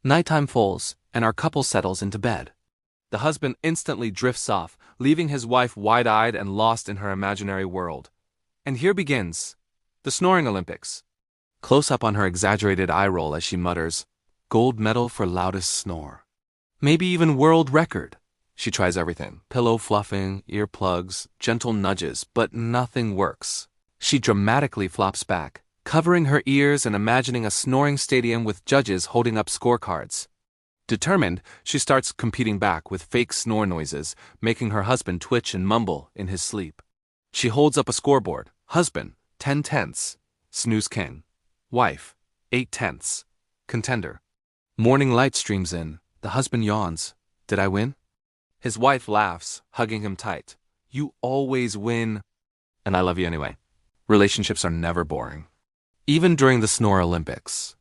Nighttime falls, and our couple settles into bed. The husband instantly drifts off, leaving his wife wide-eyed and lost in her imaginary world. And here begins the Snoring Olympics. Close up on her exaggerated eye roll as she mutters, "Gold medal for loudest snore. Maybe even world record." She tries everything, pillow fluffing, earplugs, gentle nudges, but nothing works. She dramatically flops back, covering her ears and imagining a snoring stadium with judges holding up scorecards. Determined, she starts competing back with fake snore noises, making her husband twitch and mumble in his sleep. She holds up a scoreboard. Husband, 10 tenths. Snooze king. Wife, 8 tenths. Contender. Morning light streams in. The husband yawns. Did I win? His wife laughs, hugging him tight. You always win. And I love you anyway. Relationships are never boring. Even during the Snore Olympics.